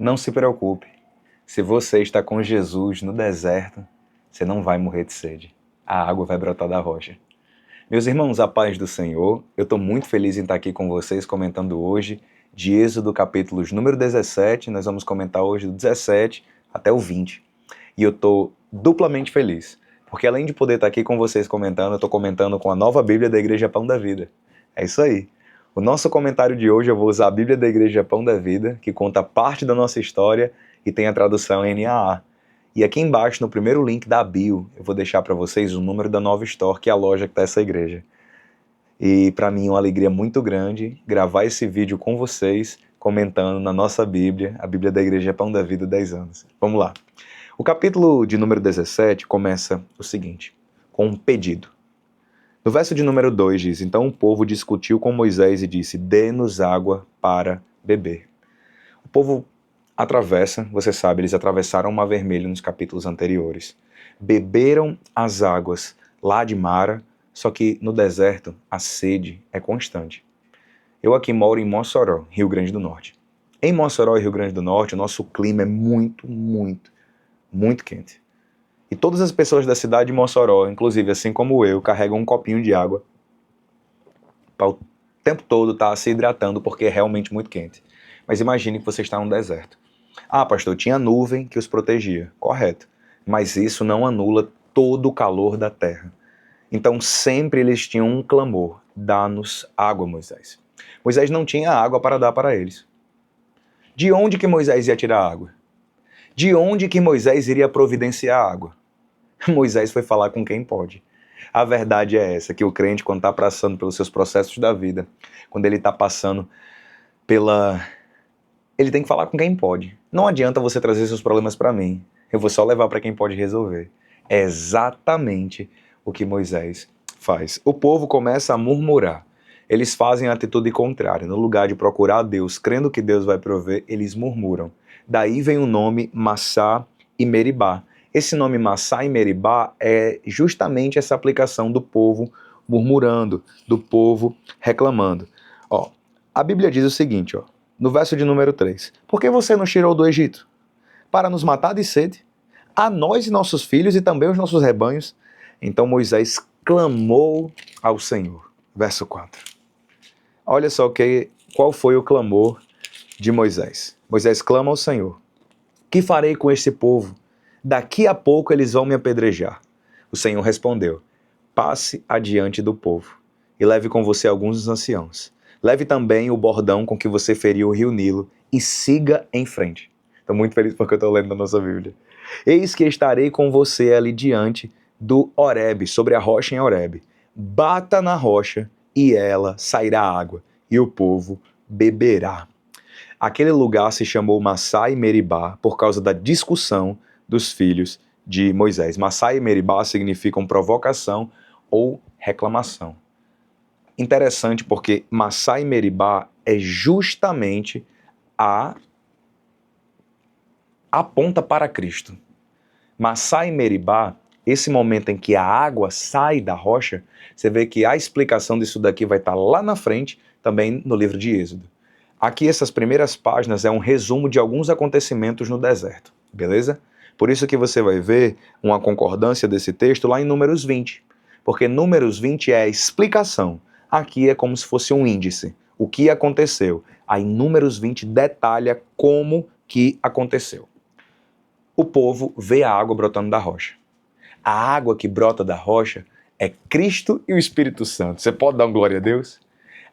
Não se preocupe, se você está com Jesus no deserto, você não vai morrer de sede. A água vai brotar da rocha. Meus irmãos, a paz do Senhor, eu estou muito feliz em estar aqui com vocês comentando hoje de Êxodo capítulos número 17, nós vamos comentar hoje do 17 até o 20. E eu estou duplamente feliz, porque além de poder estar aqui com vocês comentando, eu estou comentando com a nova Bíblia da Igreja Pão da Vida. É isso aí. O nosso comentário de hoje eu vou usar a Bíblia da Igreja Pão da Vida, que conta parte da nossa história e tem a tradução NAA. E aqui embaixo, no primeiro link da bio, eu vou deixar para vocês o número da Nova Store, que é a loja que está essa igreja. E para mim é uma alegria muito grande gravar esse vídeo com vocês, comentando na nossa Bíblia, a Bíblia da Igreja Pão da Vida 10 anos. Vamos lá. O capítulo de número 17 começa o seguinte, com um pedido. No verso de número 2 diz, então o povo discutiu com Moisés e disse, dê-nos água para beber. O povo atravessa, você sabe, eles atravessaram o Mar Vermelho nos capítulos anteriores. Beberam as águas lá de Mara, só que no deserto a sede é constante. Eu aqui moro em Mossoró, Rio Grande do Norte. Em Mossoró e Rio Grande do Norte, o nosso clima é muito quente. E todas as pessoas da cidade de Mossoró, inclusive assim como eu, carregam um copinho de água para o tempo todo estar se hidratando porque é realmente muito quente. Mas imagine que você está num deserto. Ah, pastor, tinha nuvem que os protegia. Correto. Mas isso não anula todo o calor da terra. Então sempre eles tinham um clamor, dá-nos água, Moisés. Moisés não tinha água para dar para eles. De onde que Moisés ia tirar água? De onde que Moisés iria providenciar água? Moisés foi falar com quem pode. A verdade é essa, que o crente, quando está passando pelos seus processos da vida, quando ele está passando ele tem que falar com quem pode. Não adianta você trazer seus problemas para mim. Eu vou só levar para quem pode resolver. É exatamente o que Moisés faz. O povo começa a murmurar. Eles fazem a atitude contrária. No lugar de procurar a Deus, crendo que Deus vai prover, eles murmuram. Daí vem o nome Massá e Meribá. Esse nome Massá e Meribá é justamente essa aplicação do povo murmurando, do povo reclamando. Ó, a Bíblia diz o seguinte, ó, no verso de número 3. Por que você nos tirou do Egito? Para nos matar de sede? A nós e nossos filhos e também os nossos rebanhos? Então Moisés clamou ao Senhor. Verso 4. Olha só qual foi o clamor de Moisés. Moisés clama ao Senhor. Que farei com este povo? Daqui a pouco eles vão me apedrejar. O Senhor respondeu, passe adiante do povo e leve com você alguns dos anciãos. Leve também o bordão com que você feriu o rio Nilo e siga em frente. Estou muito feliz porque eu estou lendo na nossa Bíblia. Eis que estarei com você ali diante do Horebe, sobre a rocha em Horebe. Bata na rocha e ela sairá água e o povo beberá. Aquele lugar se chamou Massá e Meribá por causa da discussão dos filhos de Moisés. Massá e Meribá significam provocação ou reclamação. Interessante porque Massá e Meribá é justamente a ponta para Cristo. Massá e Meribá, esse momento em que a água sai da rocha, você vê que a explicação disso daqui vai estar lá na frente, também no livro de Êxodo. Aqui essas primeiras páginas é um resumo de alguns acontecimentos no deserto, beleza? Por isso que você vai ver uma concordância desse texto lá em Números 20, porque Números 20 é a explicação. Aqui é como se fosse um índice, o que aconteceu. Aí Números 20 detalha como que aconteceu. O povo vê a água brotando da rocha. A água que brota da rocha é Cristo e o Espírito Santo. Você pode dar uma glória a Deus?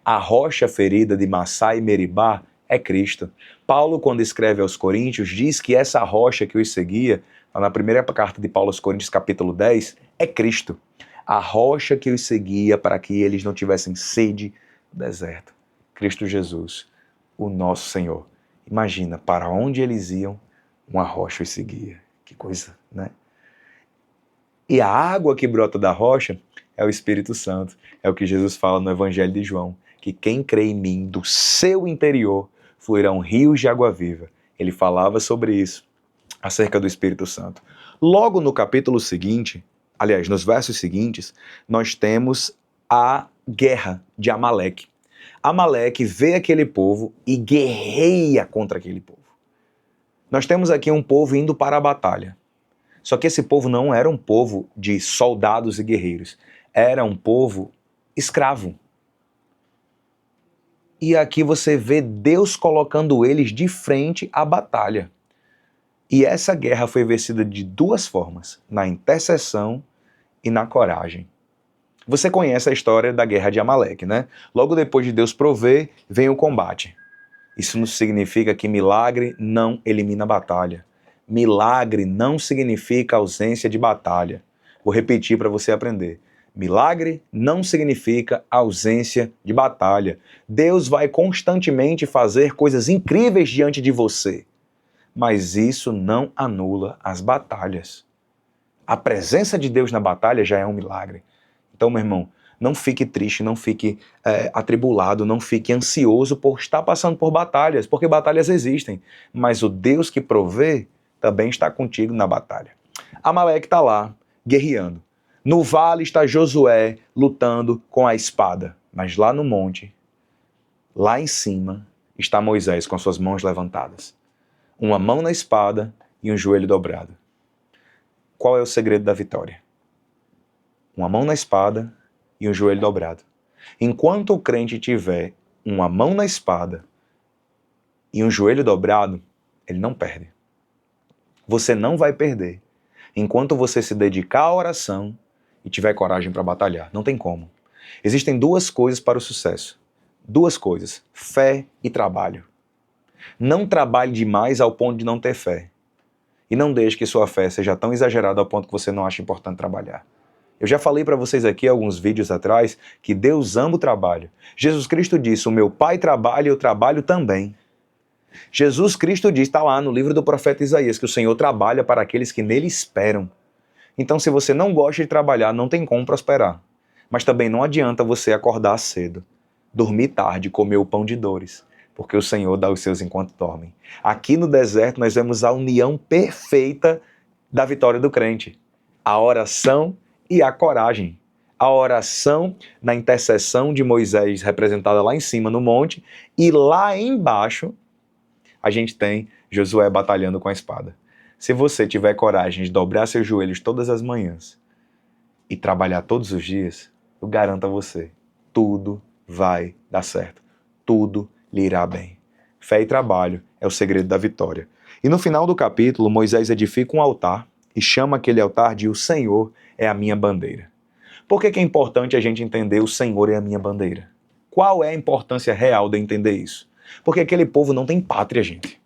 A rocha ferida de Massá e Meribá é Cristo. Paulo, quando escreve aos Coríntios, diz que essa rocha que os seguia, na primeira carta de Paulo aos Coríntios, capítulo 10, é Cristo. A rocha que os seguia para que eles não tivessem sede no deserto. Cristo Jesus, o nosso Senhor. Imagina, para onde eles iam, uma rocha os seguia. Que coisa, né? E a água que brota da rocha é o Espírito Santo. É o que Jesus fala no Evangelho de João. Que quem crê em mim, do seu interior, fluirão rios de água viva. Ele falava sobre isso, acerca do Espírito Santo. Logo no capítulo seguinte, aliás, nos versos seguintes, nós temos a guerra de Amaleque. Amaleque vê aquele povo e guerreia contra aquele povo. Nós temos aqui um povo indo para a batalha. Só que esse povo não era um povo de soldados e guerreiros. Era um povo escravo. E aqui você vê Deus colocando eles de frente à batalha. E essa guerra foi vencida de duas formas: na intercessão e na coragem. Você conhece a história da guerra de Amaleque, né? Logo depois de Deus prover, vem o combate. Isso não significa que milagre não elimina a batalha. Milagre não significa ausência de batalha. Vou repetir para você aprender. Milagre não significa ausência de batalha. Deus vai constantemente fazer coisas incríveis diante de você. Mas isso não anula as batalhas. A presença de Deus na batalha já é um milagre. Então, meu irmão, não fique triste, não fique atribulado, não fique ansioso por estar passando por batalhas, porque batalhas existem. Mas o Deus que provê também está contigo na batalha. Amaleque está lá, guerreando. No vale está Josué lutando com a espada. Mas lá no monte, lá em cima, está Moisés com suas mãos levantadas. Uma mão na espada e um joelho dobrado. Qual é o segredo da vitória? Uma mão na espada e um joelho dobrado. Enquanto o crente tiver uma mão na espada e um joelho dobrado, ele não perde. Você não vai perder enquanto você se dedicar à oração e tiver coragem para batalhar. Não tem como. Existem duas coisas para o sucesso. Duas coisas: fé e trabalho. Não trabalhe demais ao ponto de não ter fé. E não deixe que sua fé seja tão exagerada ao ponto que você não acha importante trabalhar. Eu já falei para vocês aqui alguns vídeos atrás que Deus ama o trabalho. Jesus Cristo disse: o meu Pai trabalha e eu trabalho também. Jesus Cristo diz, está lá no livro do profeta Isaías, que o Senhor trabalha para aqueles que nele esperam. Então, se você não gosta de trabalhar, não tem como prosperar. Mas também não adianta você acordar cedo, dormir tarde, comer o pão de dores, porque o Senhor dá os seus enquanto dormem. Aqui no deserto nós vemos a união perfeita da vitória do crente. A oração e a coragem. A oração na intercessão de Moisés, representada lá em cima no monte, e lá embaixo a gente tem Josué batalhando com a espada. Se você tiver coragem de dobrar seus joelhos todas as manhãs e trabalhar todos os dias, eu garanto a você, tudo vai dar certo. Tudo lhe irá bem. Fé e trabalho é o segredo da vitória. E no final do capítulo, Moisés edifica um altar e chama aquele altar de O Senhor é a minha bandeira. Por que é importante a gente entender o Senhor é a minha bandeira? Qual é a importância real de entender isso? Porque aquele povo não tem pátria, gente.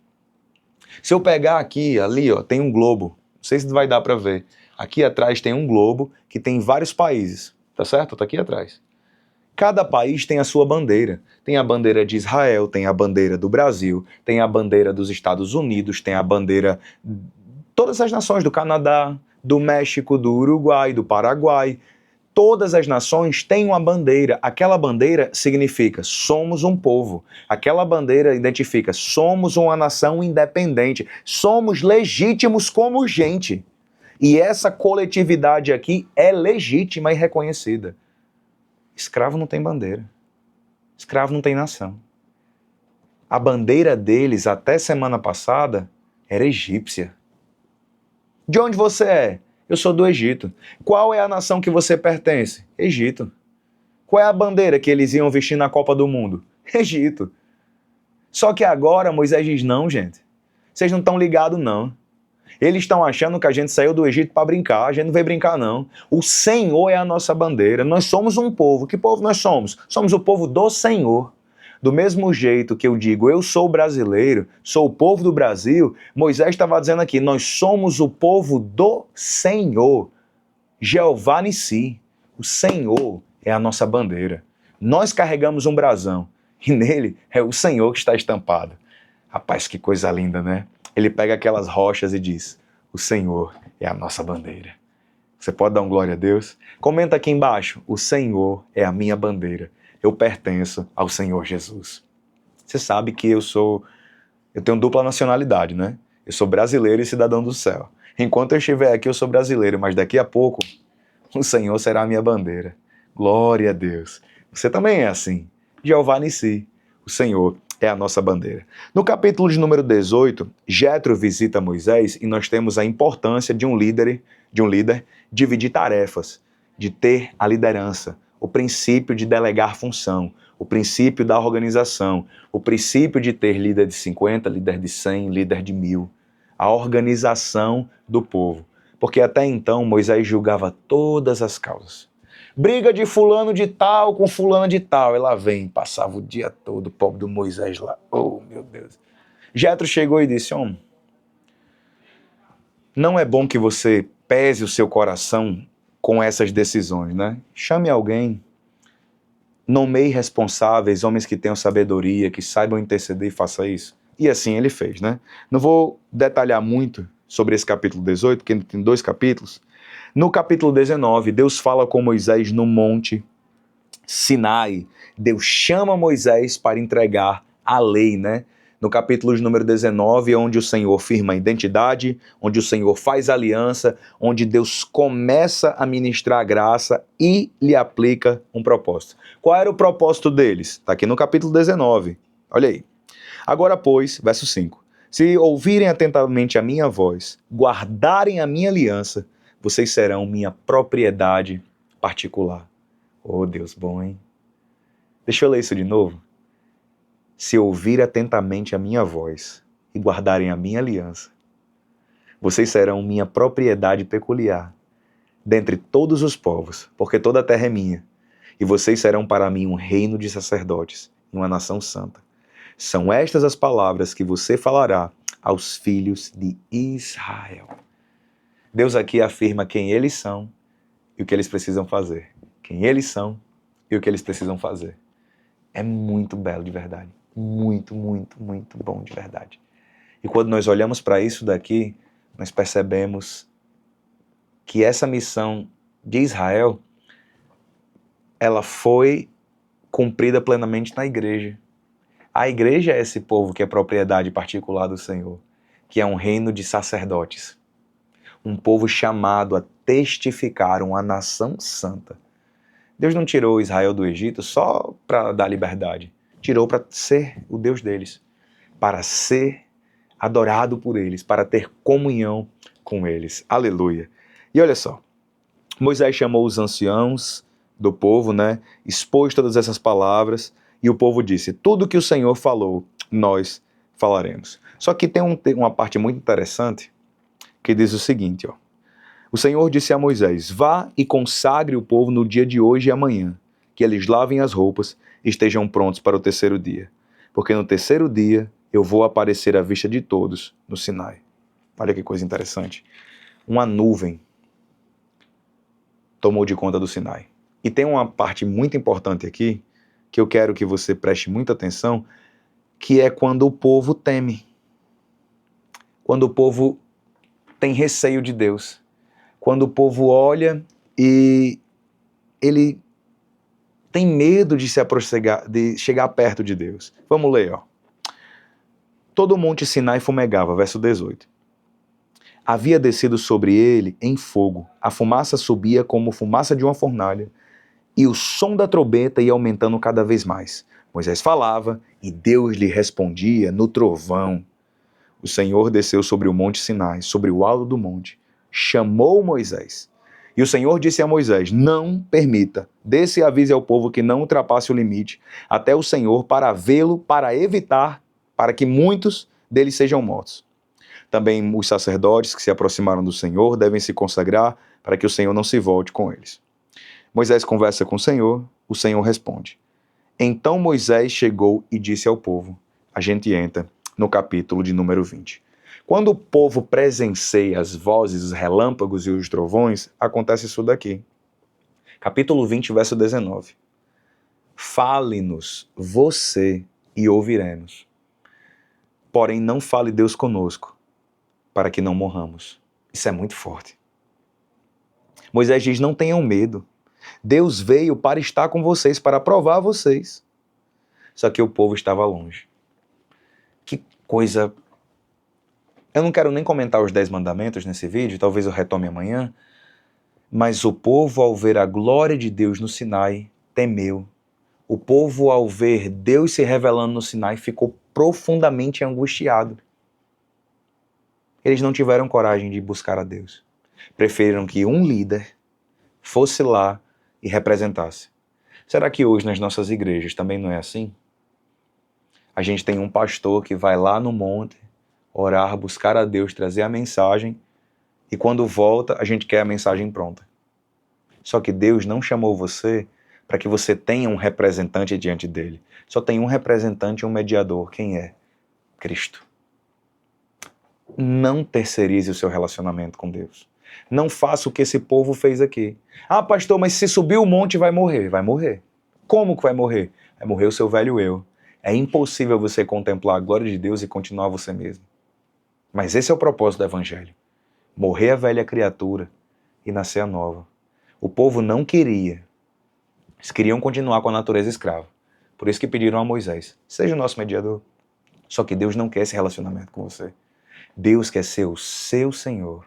Se eu pegar aqui, ali, ó, tem um globo. Não sei se vai dar para ver. Aqui atrás tem um globo que tem vários países. Tá certo? Tá aqui atrás. Cada país tem a sua bandeira. Tem a bandeira de Israel, tem a bandeira do Brasil, tem a bandeira dos Estados Unidos, tem a bandeira de todas as nações, do Canadá, do México, do Uruguai, do Paraguai. Todas as nações têm uma bandeira. Aquela bandeira significa somos um povo. Aquela bandeira identifica somos uma nação independente. Somos legítimos como gente. E essa coletividade aqui é legítima e reconhecida. Escravo não tem bandeira. Escravo não tem nação. A bandeira deles, até semana passada, era egípcia. De onde você é? Eu sou do Egito. Qual é a nação que você pertence? Egito. Qual é a bandeira que eles iam vestir na Copa do Mundo? Egito. Só que agora Moisés diz, não, gente. Vocês não estão ligados, não. Eles estão achando que a gente saiu do Egito para brincar. A gente não veio brincar, não. O Senhor é a nossa bandeira. Nós somos um povo. Que povo nós somos? Somos o povo do Senhor. Do mesmo jeito que eu digo, eu sou brasileiro, sou o povo do Brasil, Moisés estava dizendo aqui, nós somos o povo do Senhor. Jeová Nissi. O Senhor é a nossa bandeira. Nós carregamos um brasão e nele é o Senhor que está estampado. Rapaz, que coisa linda, né? Ele pega aquelas rochas e diz, o Senhor é a nossa bandeira. Você pode dar um glória a Deus? Comenta aqui embaixo, o Senhor é a minha bandeira. Eu pertenço ao Senhor Jesus. Você sabe que eu tenho dupla nacionalidade, né? Eu sou brasileiro e cidadão do céu. Enquanto eu estiver aqui, eu sou brasileiro, mas daqui a pouco, o Senhor será a minha bandeira. Glória a Deus. Você também é assim. Jeová Nissi. O Senhor é a nossa bandeira. No capítulo de número 18, Jétro visita Moisés e nós temos a importância de um líder dividir tarefas, de ter a liderança, o princípio de delegar função, o princípio da organização, o princípio de ter líder de 50, líder de 100, líder de 1000, a organização do povo. Porque até então Moisés julgava todas as causas. Briga de fulano de tal com fulano de tal. Ela vem, passava o dia todo, o pobre do Moisés lá. Oh, meu Deus. Jétro chegou e disse, homem, não é bom que você pese o seu coração com essas decisões, né? Chame alguém, nomeie responsáveis, homens que tenham sabedoria, que saibam interceder e faça isso. E assim ele fez, né? Não vou detalhar muito sobre esse capítulo 18, porque ele tem 2 capítulos. No capítulo 19, Deus fala com Moisés no monte Sinai. Deus chama Moisés para entregar a lei, né? No capítulo de número 19, é onde o Senhor firma a identidade, onde o Senhor faz aliança, onde Deus começa a ministrar a graça e lhe aplica um propósito. Qual era o propósito deles? Está aqui no capítulo 19. Olha aí. Agora, pois, verso 5. Se ouvirem atentamente a minha voz, guardarem a minha aliança, vocês serão minha propriedade particular. Oh, Deus bom, hein? Deixa eu ler isso de novo. Se ouvir atentamente a minha voz e guardarem a minha aliança, vocês serão minha propriedade peculiar, dentre todos os povos, porque toda a terra é minha, e vocês serão para mim um reino de sacerdotes, uma nação santa. São estas as palavras que você falará aos filhos de Israel. Deus aqui afirma quem eles são e o que eles precisam fazer. Quem eles são e o que eles precisam fazer. É muito belo de verdade. Muito, muito, muito bom de verdade. E quando nós olhamos para isso daqui, nós percebemos que essa missão de Israel, ela foi cumprida plenamente na igreja. A igreja é esse povo que é propriedade particular do Senhor, que é um reino de sacerdotes. Um povo chamado a testificar uma nação santa. Deus não tirou Israel do Egito só para dar liberdade. Tirou para ser o Deus deles. Para ser adorado por eles. Para ter comunhão com eles. Aleluia. E olha só. Moisés chamou os anciãos do povo, né? Expôs todas essas palavras. E o povo disse, tudo que o Senhor falou, nós falaremos. Só que tem uma parte muito interessante que diz o seguinte, ó. O Senhor disse a Moisés, vá e consagre o povo no dia de hoje e amanhã, que eles lavem as roupas e estejam prontos para o 3º dia. Porque no 3º dia eu vou aparecer à vista de todos no Sinai. Olha que coisa interessante. Uma nuvem tomou de conta do Sinai. E tem uma parte muito importante aqui, que eu quero que você preste muita atenção, que é quando o povo teme. Quando o povo tem receio de Deus. Quando o povo olha e ele tem medo de se aproximar, de chegar perto de Deus. Vamos ler, ó. Todo o monte Sinai fumegava, verso 18. Havia descido sobre ele em fogo. A fumaça subia como fumaça de uma fornalha, e o som da trombeta ia aumentando cada vez mais. Moisés falava, e Deus lhe respondia no trovão. O Senhor desceu sobre o monte Sinai, sobre o alto do monte, chamou Moisés. E o Senhor disse a Moisés, não permita, desça e avise ao povo que não ultrapasse o limite, até o Senhor, para vê-lo, para evitar, para que muitos deles sejam mortos. Também os sacerdotes que se aproximaram do Senhor devem se consagrar, para que o Senhor não se volte com eles. Moisés conversa com o Senhor responde. Então Moisés chegou e disse ao povo, a gente entra no capítulo de número 20. Quando o povo presencia as vozes, os relâmpagos e os trovões, acontece isso daqui. Capítulo 20, verso 19. Fale-nos você e ouviremos. Porém, não fale Deus conosco, para que não morramos. Isso é muito forte. Moisés diz, não tenham medo. Deus veio para estar com vocês, para provar vocês. Só que o povo estava longe. Que coisa... Eu não quero nem comentar os 10 mandamentos nesse vídeo, talvez eu retome amanhã, mas o povo, ao ver a glória de Deus no Sinai, temeu. O povo, ao ver Deus se revelando no Sinai, ficou profundamente angustiado. Eles não tiveram coragem de buscar a Deus. Preferiram que um líder fosse lá e representasse. Será que hoje nas nossas igrejas também não é assim? A gente tem um pastor que vai lá no monte, orar, buscar a Deus, trazer a mensagem, e quando volta, a gente quer a mensagem pronta. Só que Deus não chamou você para que você tenha um representante diante dele. Só tem um representante e um mediador. Quem é? Cristo. Não terceirize o seu relacionamento com Deus. Não faça o que esse povo fez aqui. Ah, pastor, mas se subir o monte vai morrer. Vai morrer. Como que vai morrer? Vai morrer o seu velho eu. É impossível você contemplar a glória de Deus e continuar você mesmo. Mas esse é o propósito do Evangelho. Morrer a velha criatura e nascer a nova. O povo não queria. Eles queriam continuar com a natureza escrava. Por isso que pediram a Moisés, seja o nosso mediador. Só que Deus não quer esse relacionamento com você. Deus quer ser o seu Senhor,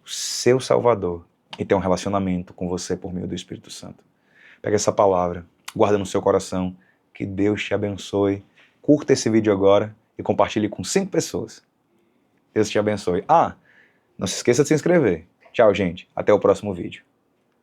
o seu Salvador, e ter um relacionamento com você por meio do Espírito Santo. Pega essa palavra, guarda no seu coração, que Deus te abençoe. Curta esse vídeo agora e compartilhe com 5 pessoas. Deus te abençoe. Ah, não se esqueça de se inscrever. Tchau, gente. Até o próximo vídeo.